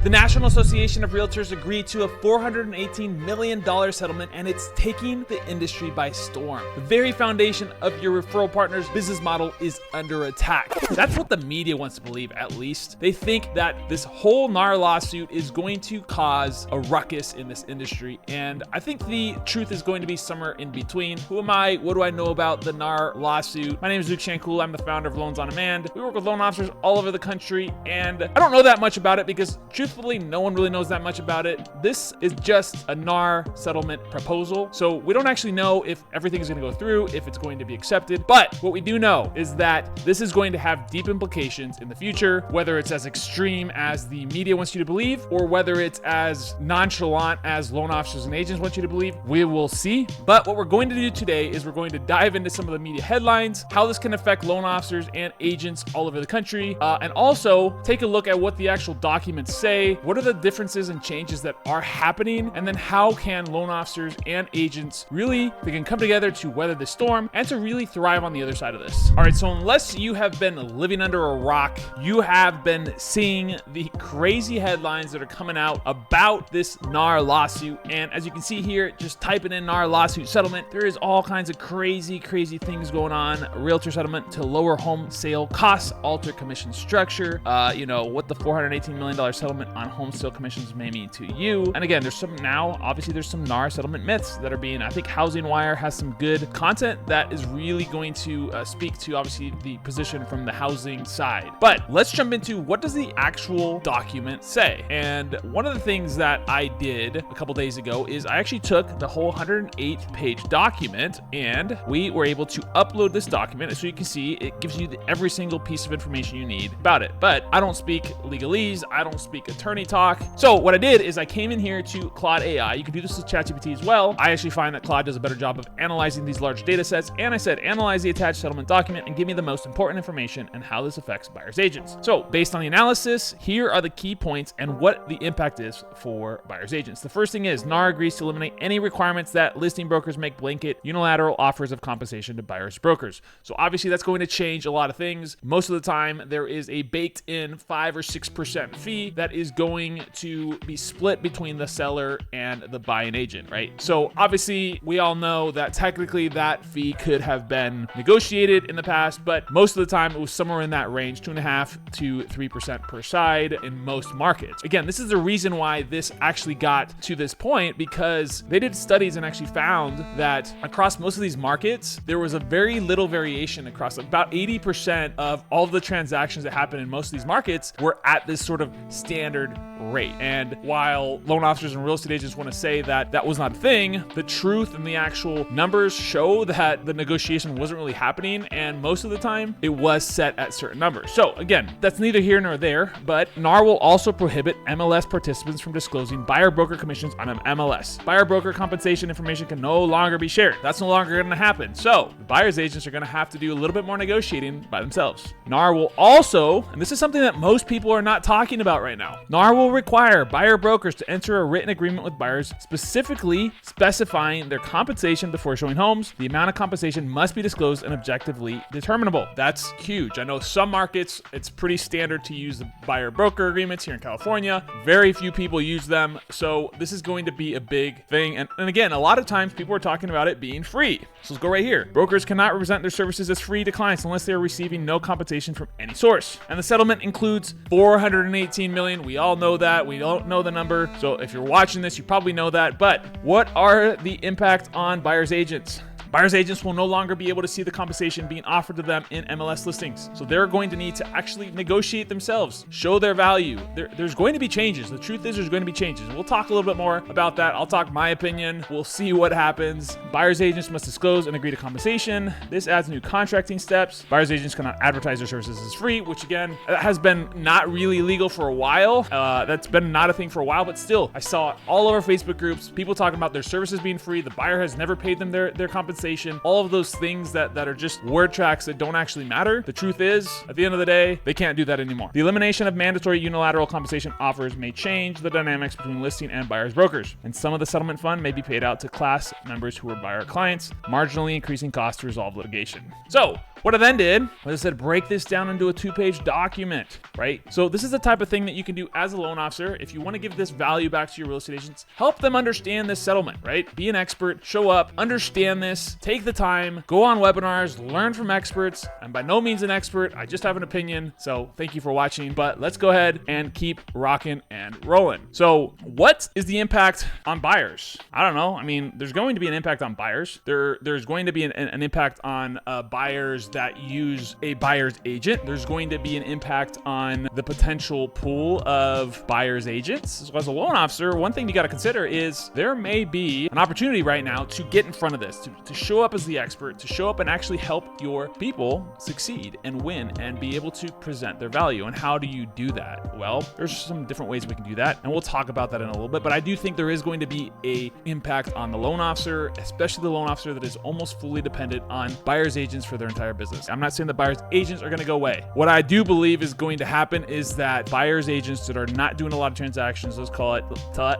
The National Association of Realtors agreed to a $418 million settlement, and it's taking the industry by storm. The very foundation of your referral partner's business model is under attack. That's what the media wants to believe, at least. They think that this whole NAR lawsuit is going to cause a ruckus in this industry, and I think the truth is going to be somewhere in between. Who am I? What do I know about the NAR lawsuit? My name is Luke Shankul. I'm the founder of Loans on Demand. We work with loan officers all over the country, and I don't know that much about it because truthfully, no one really knows that much about it. This is just a NAR settlement proposal. So we don't actually know if everything is going to go through, if it's going to be accepted. But what we do know is that this is going to have deep implications in the future, whether it's as extreme as the media wants you to believe, or whether it's as nonchalant as loan officers and agents want you to believe. We will see. But what we're going to do today is we're going to dive into some of the media headlines, how this can affect loan officers and agents all over the country, and also take a look at what the actual documents say. What are the differences and changes that are happening? And then how can loan officers and agents they can come together to weather the storm and to really thrive on the other side of this. All right, so unless you have been living under a rock, you have been seeing the crazy headlines that are coming out about this NAR lawsuit. And as you can see here, just typing in NAR lawsuit settlement, there is all kinds of crazy things going on. A realtor settlement to lower home sale costs, alter commission structure, what the $418 million settlement on home sale commissions may mean to you. And again, there's some NAR settlement myths that are being, I think Housing Wire has some good content that is really going to speak to obviously the position from the housing side. But let's jump into what does the actual document say. And one of the things that I did a couple days ago is I actually took the whole 108-page document and we were able to upload this document. So you can see it gives you every single piece of information you need about it. But I don't speak legalese. I don't speak attorney talk. So what I did is I came in here to Claude AI. You can do this with ChatGPT as well. I actually find that Claude does a better job of analyzing these large data sets. And I said, analyze the attached settlement document and give me the most important information and how this affects buyers agents. So based on the analysis, here are the key points and what the impact is for buyers agents. The first thing is NAR agrees to eliminate any requirements that listing brokers make blanket unilateral offers of compensation to buyers brokers. So obviously that's going to change a lot of things. Most of the time there is a baked in 5 or 6% fee that is going to be split between the seller and the buying agent, right? So obviously we all know that technically that fee could have been negotiated in the past, but most of the time it was somewhere in that range, 2.5% to 3% per side in most markets. Again, this is the reason why this actually got to this point, because they did studies and actually found that across most of these markets, there was a very little variation across about 80% of all of the transactions that happen in most of these markets were at this sort of standard rate. And while loan officers and real estate agents want to say that that was not a thing, the truth and the actual numbers show that the negotiation wasn't really happening, and most of the time it was set at certain numbers. So again, that's neither here nor there, but NAR will also prohibit MLS participants from disclosing buyer broker commissions on an MLS. Buyer broker compensation information can no longer be shared. That's no longer going to happen. So the buyer's agents are going to have to do a little bit more negotiating by themselves. NAR will also, and this is something that most people are not talking about right now, NAR will require buyer brokers to enter a written agreement with buyers specifically specifying their compensation before showing homes. The amount of compensation must be disclosed and objectively determinable. That's huge. I know some markets, it's pretty standard to use the buyer broker agreements here in California. Very few people use them. So this is going to be a big thing. And again, a lot of times people are talking about it being free. So let's go right here. Brokers cannot represent their services as free to clients unless they are receiving no compensation from any source. And the settlement includes $418 million. We all know that. We don't know the number. So if you're watching this, you probably know that. But what are the impact on buyers agents? Buyers agents will no longer be able to see the compensation being offered to them in MLS listings. So they're going to need to actually negotiate themselves, show their value. There's going to be changes. The truth is there's going to be changes. We'll talk a little bit more about that. I'll talk my opinion. We'll see what happens. Buyers agents must disclose and agree to compensation. This adds new contracting steps. Buyers agents cannot advertise their services as free, which again, has been not really legal for a while. That's been not a thing for a while, but still, I saw it all over Facebook groups, people talking about their services being free. The buyer has never paid them their compensation. All of those things that are just word tracks that don't actually matter. The truth is, at the end of the day, they can't do that anymore. The elimination of mandatory unilateral compensation offers may change the dynamics between listing and buyers brokers, and some of the settlement fund may be paid out to class members who are buyer clients, marginally increasing costs to resolve litigation. So What I then did was I said, break this down into a 2-page document, right? So this is the type of thing that you can do as a loan officer. If you want to give this value back to your real estate agents, help them understand this settlement, right? Be an expert, show up, understand this, take the time, go on webinars, learn from experts. I'm by no means an expert. I just have an opinion. So thank you for watching, but let's go ahead and keep rocking and rolling. So what is the impact on buyers? I don't know. I mean, there's going to be an impact on buyers. There's going to be an impact on buyers that use a buyer's agent. There's going to be an impact on the potential pool of buyer's agents. So as a loan officer, one thing you got to consider is there may be an opportunity right now to get in front of this, to show up as the expert, to show up and actually help your people succeed and win and be able to present their value. And how do you do that? Well, there's some different ways we can do that, and we'll talk about that in a little bit, but I do think there is going to be a impact on the loan officer, especially the loan officer that is almost fully dependent on buyer's agents for their entire business. I'm not saying that buyer's agents are going to go away. What I do believe is going to happen is that buyer's agents that are not doing a lot of transactions, let's call it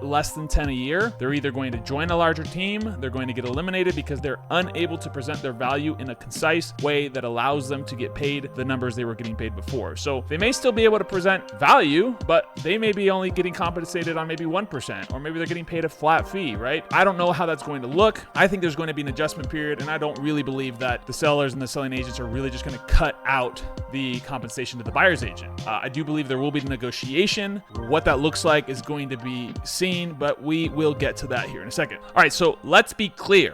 less than 10 a year, they're either going to join a larger team, they're going to get eliminated because they're unable to present their value in a concise way that allows them to get paid the numbers they were getting paid before. So they may still be able to present value, but they may be only getting compensated on maybe 1%, or maybe they're getting paid a flat fee, right? I don't know how that's going to look. I think there's going to be an adjustment period, and I don't really believe that the sellers and the selling agents are really just going to cut out the compensation to the buyer's agent. I do believe there will be negotiation. What that looks like is going to be seen, but we will get to that here in a second. All right, so let's be clear.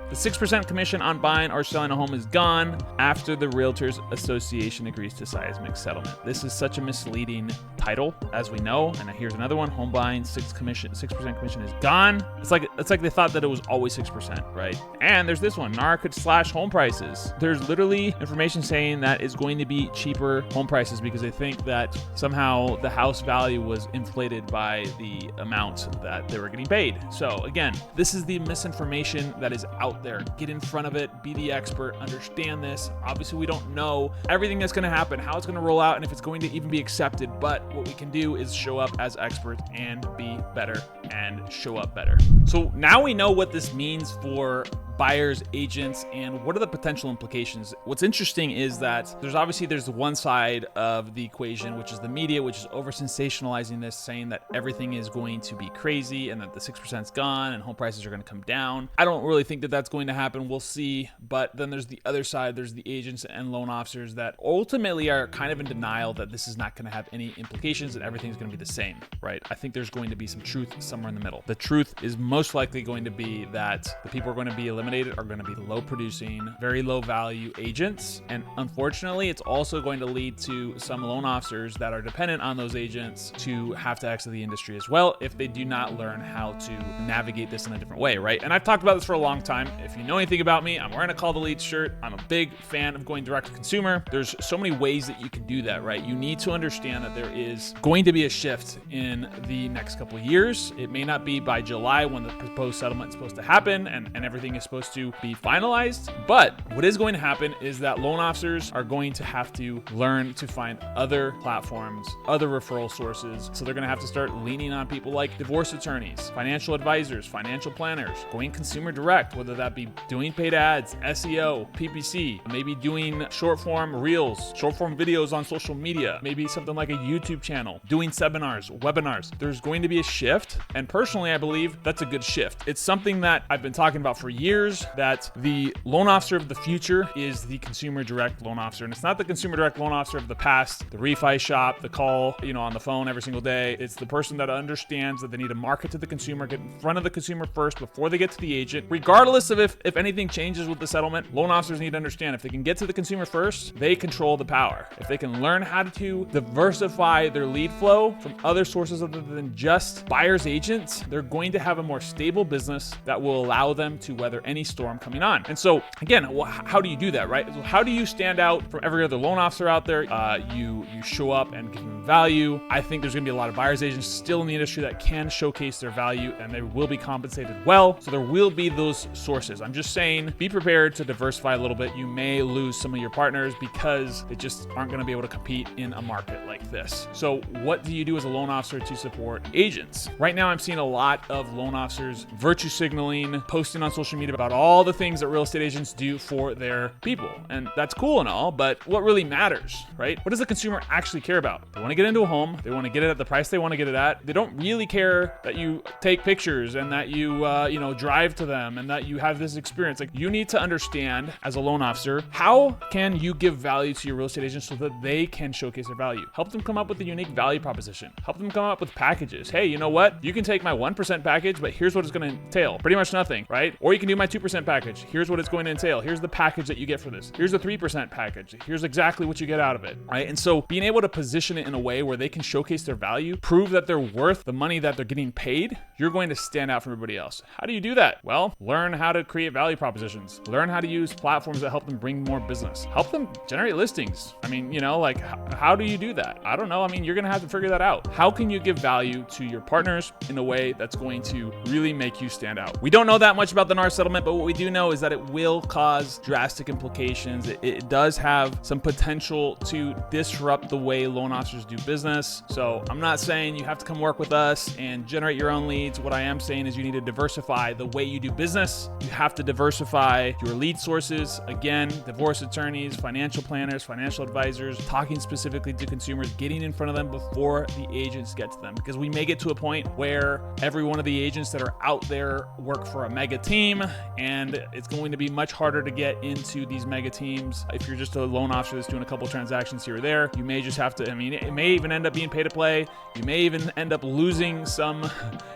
The 6% commission on buying or selling a home is gone after the Realtors Association agrees to seismic settlement. This is such a misleading title, as we know. And here's another one: home buying 6% commission is gone. It's like they thought that it was always 6%, right? And there's this one: NAR could slash home prices. There's literally information saying that it's going to be cheaper home prices because they think that somehow the house value was inflated by the amount that they were getting paid. So again, this is the misinformation that is out there. Get in front of it, be the expert, understand this. Obviously, we don't know everything that's going to happen, how it's going to roll out, and if it's going to even be accepted. But what we can do is show up as experts and be better and show up better. So now we know what this means for buyers, agents, and what are the potential implications. What's interesting is that there's one side of the equation, which is the media, which is over sensationalizing this, saying that everything is going to be crazy and that the 6% is gone and home prices are going to come down. I don't really think that that's going to happen. We'll see. But then there's the other side. There's the agents and loan officers that ultimately are kind of in denial that this is not going to have any implications and everything's going to be the same, right? I think there's going to be some truth somewhere in the middle. The truth is most likely going to be that the people are going to be eliminated are going to be low producing, very low value agents. And unfortunately, it's also going to lead to some loan officers that are dependent on those agents to have to exit the industry as well if they do not learn how to navigate this in a different way, right? And I've talked about this for a long time. If you know anything about me, I'm wearing a Call the Lead shirt. I'm a big fan of going direct to consumer. There's so many ways that you can do that, right? You need to understand that there is going to be a shift in the next couple of years. It may not be by July when the proposed settlement is supposed to happen and everything is supposed to be finalized. But what is going to happen is that loan officers are going to have to learn to find other platforms, other referral sources. So they're going to have to start leaning on people like divorce attorneys, financial advisors, financial planners, going consumer direct, whether that be doing paid ads, SEO, PPC, maybe doing short form reels, short form videos on social media, maybe something like a YouTube channel, doing seminars, webinars. There's going to be a shift. And personally, I believe that's a good shift. It's something that I've been talking about for years, that the loan officer of the future is the consumer direct loan officer. And it's not the consumer direct loan officer of the past, the refi shop, the call, on the phone every single day. It's the person that understands that they need to market to the consumer, get in front of the consumer first before they get to the agent. Regardless of if anything changes with the settlement, loan officers need to understand if they can get to the consumer first, they control the power. If they can learn how to diversify their lead flow from other sources other than just buyer's agents, they're going to have a more stable business that will allow them to weather any storm coming on. And so again, how do you do that, right? So how do you stand out from every other loan officer out there? You show up and give them value. I think there's going to be a lot of buyer's agents still in the industry that can showcase their value and they will be compensated well. So there will be those sources. I'm just saying, be prepared to diversify a little bit. You may lose some of your partners because they just aren't going to be able to compete in a market like like this. So what do you do as a loan officer to support agents? Right now, I'm seeing a lot of loan officers virtue signaling, posting on social media about all the things that real estate agents do for their people. And that's cool and all, but what really matters, right? What does the consumer actually care about? They want to get into a home. They want to get it at the price they want to get it at. They don't really care that you take pictures and that you, drive to them and that you have this experience. Like, you need to understand as a loan officer, how can you give value to your real estate agents so that they can showcase their value? Help them come up with a unique value proposition. Help them come up with packages. Hey, you know what? You can take my 1% package, but here's what it's going to entail. Pretty much nothing, right? Or you can do my 2% package. Here's what it's going to entail. Here's the package that you get for this. Here's the 3% package. Here's exactly what you get out of it, right? And so being able to position it in a way where they can showcase their value, prove that they're worth the money that they're getting paid, you're going to stand out from everybody else. How do you do that? Well, learn how to create value propositions. Learn how to use platforms that help them bring more business. Help them generate listings. I mean, how do you do that? I don't know. I mean, you're going to have to figure that out. How can you give value to your partners in a way that's going to really make you stand out? We don't know that much about the NAR settlement, but what we do know is that it will cause drastic implications. It does have some potential to disrupt the way loan officers do business. So I'm not saying you have to come work with us and generate your own leads. What I am saying is you need to diversify the way you do business. You have to diversify your lead sources. Again, divorce attorneys, financial planners, financial advisors, talking specifically to consumers, getting in front of them before the agents get to them. Because we may get to a point where every one of the agents that are out there work for a mega team, and it's going to be much harder to get into these mega teams. If you're just a loan officer that's doing a couple transactions here or there, you may just have to, it may even end up being pay to play. You may even end up losing some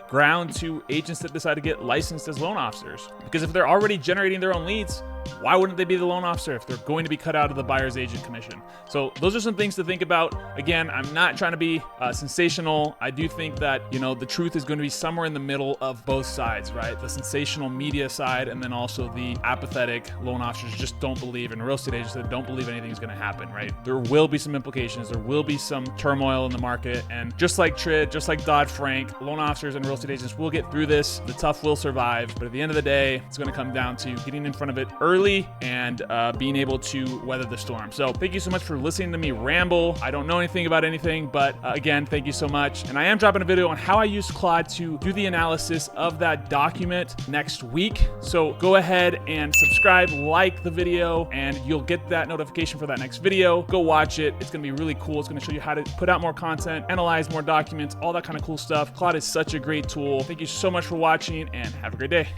ground to agents that decide to get licensed as loan officers. Because if they're already generating their own leads, why wouldn't they be the loan officer if they're going to be cut out of the buyer's agent commission? So those are some things to think about. Again, I'm not trying to be sensational. I do think that, the truth is going to be somewhere in the middle of both sides, right? The sensational media side, and then also the apathetic loan officers just don't believe, and real estate agents that don't believe anything's going to happen, right? There will be some implications. There will be some turmoil in the market. And just like TRID, just like Dodd-Frank, loan officers and real estate agents will get through this. The tough will survive. But at the end of the day, it's going to come down to getting in front of it early and being able to weather the storm. So thank you so much for listening to me ramble. I don't know anything about anything, but again, thank you so much. And I am dropping a video on how I use Claude to do the analysis of that document next week. So go ahead and subscribe, like the video, and you'll get that notification for that next video. Go watch it. It's going to be really cool. It's going to show you how to put out more content, analyze more documents, all that kind of cool stuff. Claude is such a great tool. Thank you so much for watching, and have a great day.